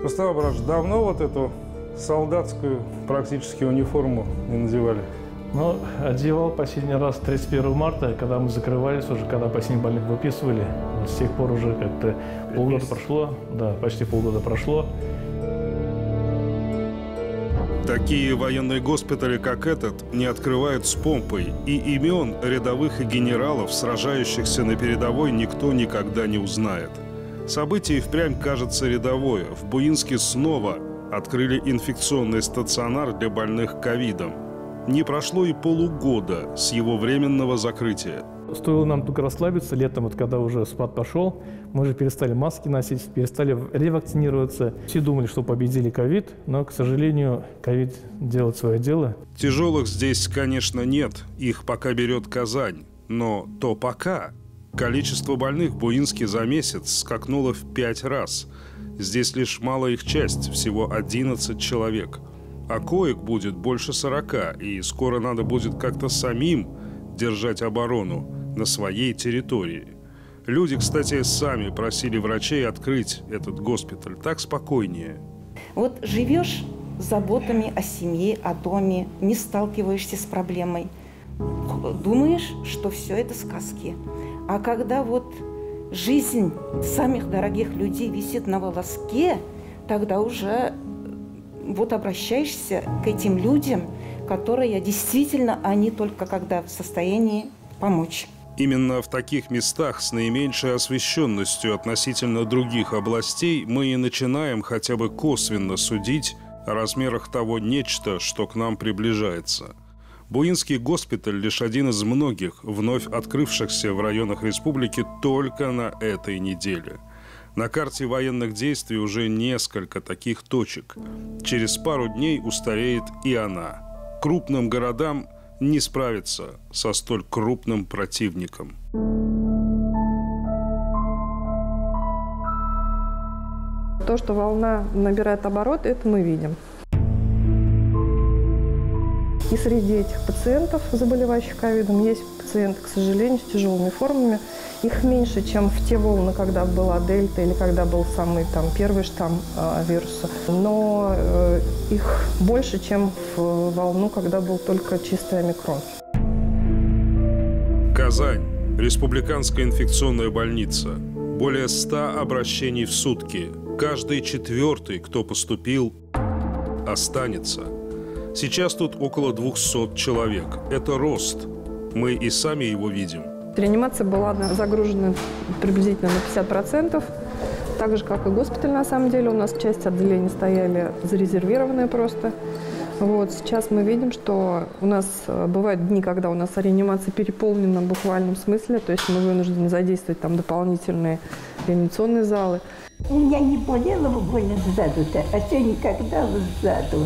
Густав Абрамович, давно вот эту солдатскую практически униформу не надевали? Ну, одевал последний раз 31 марта, когда мы закрывались уже, когда последних больных выписывали. Вот с тех пор уже как-то полгода прошло, да, почти полгода прошло. Такие военные госпитали, как этот, не открывают с помпой, и имен рядовых и генералов, сражающихся на передовой, никто никогда не узнает. Событие впрямь кажется рядовое. В Буинске снова открыли инфекционный стационар для больных ковидом. Не прошло и полугода с его временного закрытия. Стоило нам только расслабиться летом, вот когда уже спад пошел, мы же перестали маски носить, перестали ревакцинироваться. Все думали, что победили ковид, но, к сожалению, ковид делает свое дело. Тяжелых здесь, конечно, нет. Их пока берет Казань. Но то пока. Количество больных в Буинске за месяц скакнуло в 5 раз. Здесь лишь малая их часть, всего 11 человек. А коек будет больше 40, и скоро надо будет как-то самим держать оборону на своей территории. Люди, кстати, сами просили врачей открыть этот госпиталь. Так спокойнее. Вот живешь с заботами о семье, о доме, не сталкиваешься с проблемой. Думаешь, что все это сказки. А когда вот жизнь самых дорогих людей висит на волоске, тогда уже вот обращаешься к этим людям, которые действительно, они только когда в состоянии помочь. Именно в таких местах с наименьшей освещенностью относительно других областей мы и начинаем хотя бы косвенно судить о размерах того нечто, что к нам приближается. Буинский госпиталь лишь один из многих, вновь открывшихся в районах республики только на этой неделе. На карте военных действий уже несколько таких точек. Через пару дней устареет и она. Крупным городам не справиться со столь крупным противником. То, что волна набирает обороты, это мы видим. И среди этих пациентов, заболевающих ковидом, есть пациенты, к сожалению, с тяжелыми формами. Их меньше, чем в те волны, когда была дельта или когда был самый первый штамм вируса. Но их больше, чем в волну, когда был только чистый омикрон. Казань. Республиканская инфекционная больница. Более 100 обращений в сутки. Каждый 4-й, кто поступил, останется. Сейчас тут около 200 человек. Это рост. Мы и сами его видим. Реанимация была загружена приблизительно на 50%. Так же, как и госпиталь, на самом деле. У нас часть отделений стояли зарезервированные просто. Вот. Сейчас мы видим, что у нас бывают дни, когда у нас реанимация переполнена в буквальном смысле. То есть мы вынуждены задействовать там дополнительные реанимационные залы. У меня не болело больно сзаду-то, а сегодня когда вот сзаду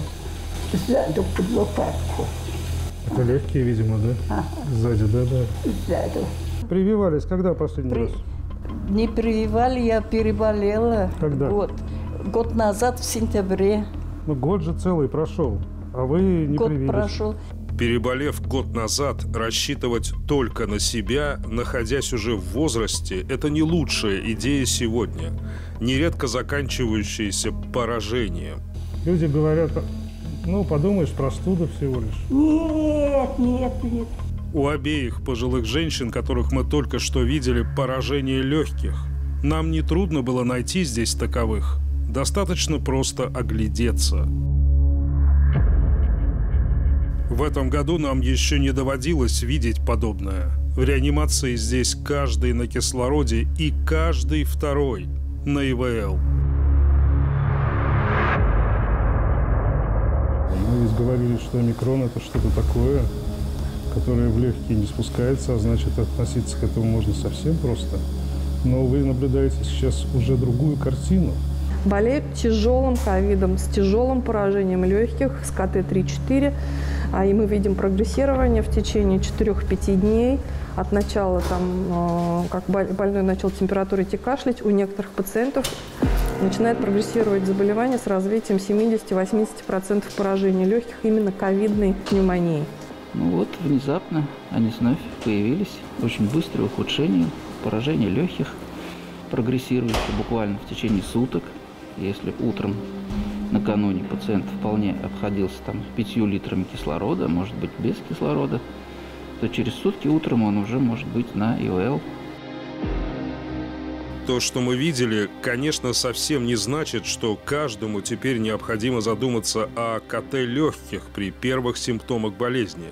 под лопатку. Это легкие, видимо, да? Ага. Сзади, да? Сзаду. Прививались когда последний раз? Не прививали, я переболела. Когда? Год назад, в сентябре. Ну, год же целый прошел, а вы не привились. Год прошел. Переболев год назад, рассчитывать только на себя, находясь уже в возрасте, это не лучшая идея сегодня, нередко заканчивающаяся поражением. Люди говорят, ну, подумаешь, простуда всего лишь. Нет. У обеих пожилых женщин, которых мы только что видели, поражение легких. Нам не трудно было найти здесь таковых. Достаточно просто оглядеться. В этом году нам еще не доводилось видеть подобное. В реанимации здесь каждый на кислороде и каждый второй на ИВЛ. Мы ведь говорили, что омикрон – это что-то такое, которое в легкие не спускается, а значит, относиться к этому можно совсем просто. Но вы наблюдаете сейчас уже другую картину. Болеют тяжелым ковидом, с тяжелым поражением легких, с КТ-3-4. И мы видим прогрессирование в течение 4-5 дней. От начала, как больной начал температурить и кашлять, у некоторых пациентов начинает прогрессировать заболевание с развитием 70-80% поражения легких именно ковидной пневмонией. Ну вот, внезапно они вновь появились. Очень быстрое ухудшение, поражение легких, прогрессирующее буквально в течение суток. Если утром накануне пациент вполне обходился там 5 литрами кислорода, может быть без кислорода, то через сутки утром он уже может быть на ИВЛ. То, что мы видели, конечно, совсем не значит, что каждому теперь необходимо задуматься о КТ легких при первых симптомах болезни.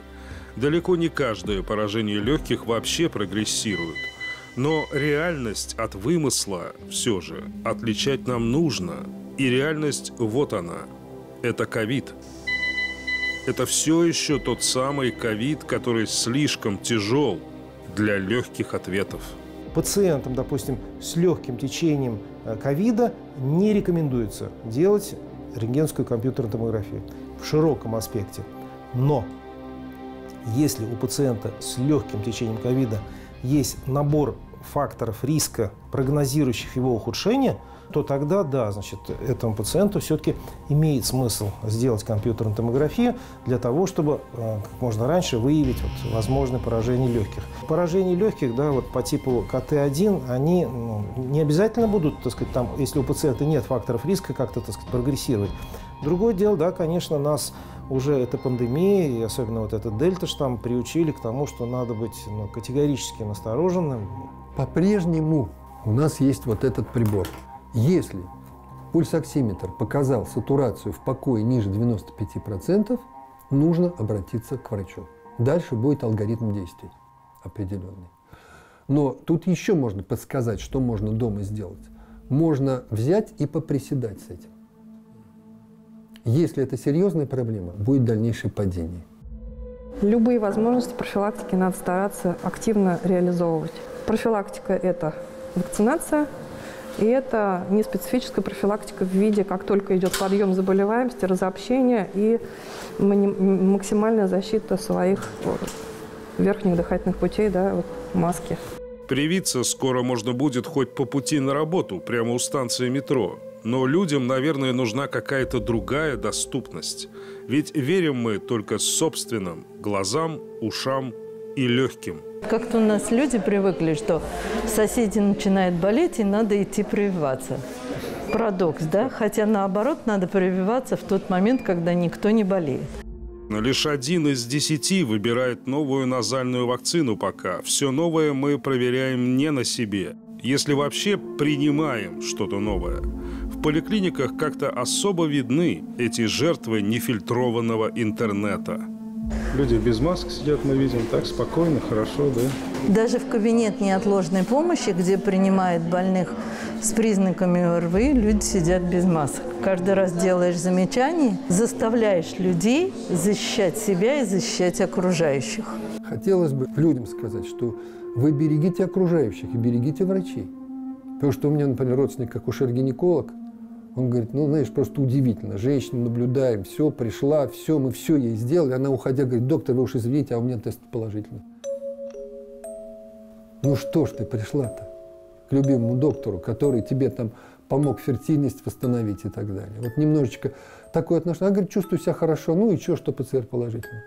Далеко не каждое поражение легких вообще прогрессирует. Но реальность от вымысла все же отличать нам нужно. И реальность вот она. Это ковид. Это все еще тот самый ковид, который слишком тяжел для легких ответов. Пациентам, допустим, с легким течением ковида не рекомендуется делать рентгеновскую компьютерную томографию в широком аспекте. Но если у пациента с легким течением ковида есть набор факторов риска, прогнозирующих его ухудшение, то тогда, да, значит, этому пациенту все-таки имеет смысл сделать компьютерную томографию для того, чтобы как можно раньше выявить возможное поражение легких. Поражения легких, да, вот по типу КТ-1, они не обязательно будут, так сказать, там, если у пациента нет факторов риска, как-то, так сказать, прогрессировать. Другое дело, да, конечно, нас уже эта пандемия, и особенно вот этот дельта-штамм, приучили к тому, что надо быть категорически настороженным. По-прежнему у нас есть вот этот прибор. Если пульсоксиметр показал сатурацию в покое ниже 95%, нужно обратиться к врачу. Дальше будет алгоритм действий определенный. Но тут еще можно подсказать, что можно дома сделать. Можно взять и поприседать с этим. Если это серьезная проблема, будет дальнейшее падение. Любые возможности профилактики надо стараться активно реализовывать. Профилактика – это вакцинация, и это неспецифическая профилактика в виде, как только идет подъем заболеваемости, разобщения и максимальная защита своих верхних дыхательных путей, да, вот, маски. Привиться скоро можно будет хоть по пути на работу, прямо у станции метро. Но людям, наверное, нужна какая-то другая доступность. Ведь верим мы только собственным глазам, ушам и легким. Как-то у нас люди привыкли, что соседи начинают болеть, и надо идти прививаться. Парадокс, да? Хотя наоборот, надо прививаться в тот момент, когда никто не болеет. Но лишь 1 из 10 выбирает новую назальную вакцину пока. Все новое мы проверяем не на себе. Если вообще принимаем что-то новое. В поликлиниках как-то особо видны эти жертвы нефильтрованного интернета. Люди без масок сидят, мы видим, так спокойно, хорошо, да? Даже в кабинет неотложной помощи, где принимают больных с признаками ОРВИ, люди сидят без масок. Каждый раз делаешь замечание, заставляешь людей защищать себя и защищать окружающих. Хотелось бы людям сказать, что вы берегите окружающих и берегите врачей. Потому что у меня, например, родственник акушер-гинеколог, он говорит, ну, знаешь, просто удивительно. Женщину наблюдаем, все, пришла, все, мы все ей сделали. Она, уходя, говорит, доктор, вы уж извините, а у меня тест положительный. Ну что ж ты пришла-то к любимому доктору, который тебе там помог фертильность восстановить и так далее. Вот немножечко такое отношение. Она говорит, чувствую себя хорошо, ну и что ПЦР положительный.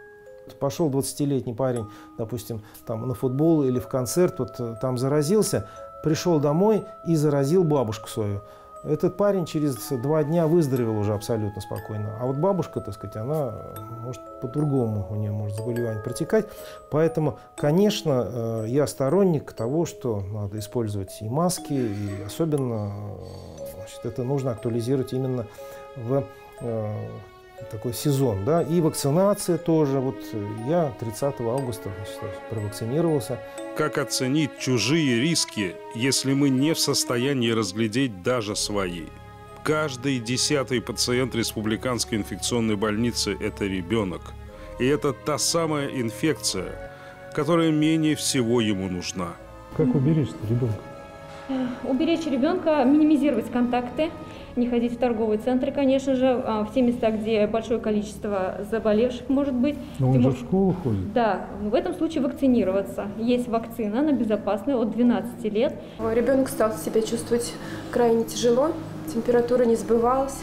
Пошел 20-летний парень, допустим, там, на футбол или в концерт, вот там заразился, пришел домой и заразил бабушку свою. Этот парень через 2 дня выздоровел уже абсолютно спокойно. А вот бабушка, так сказать, она может по-другому, у нее может заболевание протекать. Поэтому, конечно, я сторонник того, что надо использовать и маски, и особенно, значит, это нужно актуализировать именно в такой сезон, да, и вакцинация тоже. Вот я 30 августа, значит, провакцинировался. Как оценить чужие риски, если мы не в состоянии разглядеть даже свои? Каждый 10-й пациент республиканской инфекционной больницы – это ребенок. И это та самая инфекция, которая менее всего ему нужна. Как уберечь-то ребенка? Уберечь ребенка, минимизировать контакты, не ходить в торговые центры, конечно же, в те места, где большое количество заболевших может быть. Но он же в школу ходит. Да, в этом случае вакцинироваться. Есть вакцина, она безопасная от 12 лет. Ребенок стал себя чувствовать крайне тяжело, температура не сбывалась.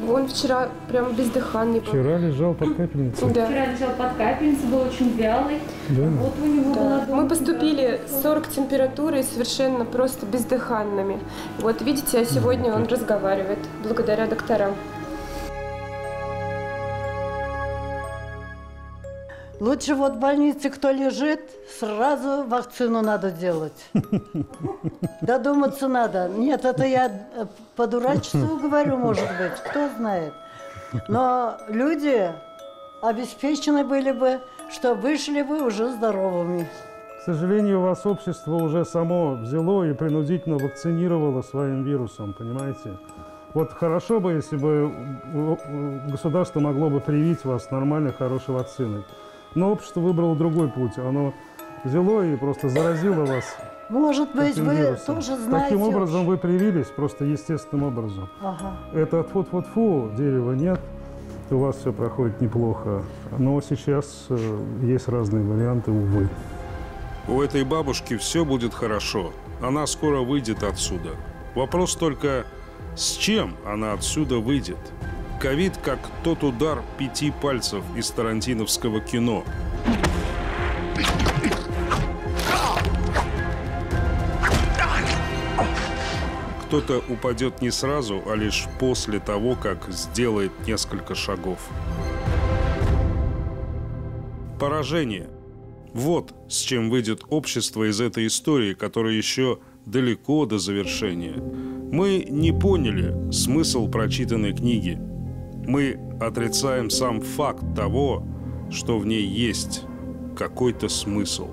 Он вчера прям бездыханный был. Вчера лежал под капельницей? Да. Вчера лежал под капельницей, был очень вялый. Да. Вот у него была дома. Мы поступили с 40 температурой, совершенно просто бездыханными. Вот видите, а сегодня он разговаривает, благодаря докторам. Лучше вот в больнице кто лежит, сразу вакцину надо делать. Додуматься надо. Нет, это я по дурачеству говорю, может быть, кто знает. Но люди обеспечены были бы, что вышли бы уже здоровыми. К сожалению, вас общество уже само взяло и принудительно вакцинировало своим вирусом, понимаете? Вот хорошо бы, если бы государство могло бы привить вас нормальной, хорошей вакциной. Но общество выбрало другой путь. Оно взяло и просто заразило вас. Может быть, вы вирусом. тоже знаете. Таким образом вы привились, просто естественным образом. Ага. Это тьфу-тьфу-тьфу, дерева нет, у вас все проходит неплохо. Но сейчас есть разные варианты, увы. У этой бабушки все будет хорошо. Она скоро выйдет отсюда. Вопрос только, с чем она отсюда выйдет? Ковид как тот удар 5 пальцев из тарантиновского кино. Кто-то упадет не сразу, а лишь после того, как сделает несколько шагов. Поражение. Вот с чем выйдет общество из этой истории, которая еще далеко до завершения. Мы не поняли смысл прочитанной книги. Мы отрицаем сам факт того, что в ней есть какой-то смысл.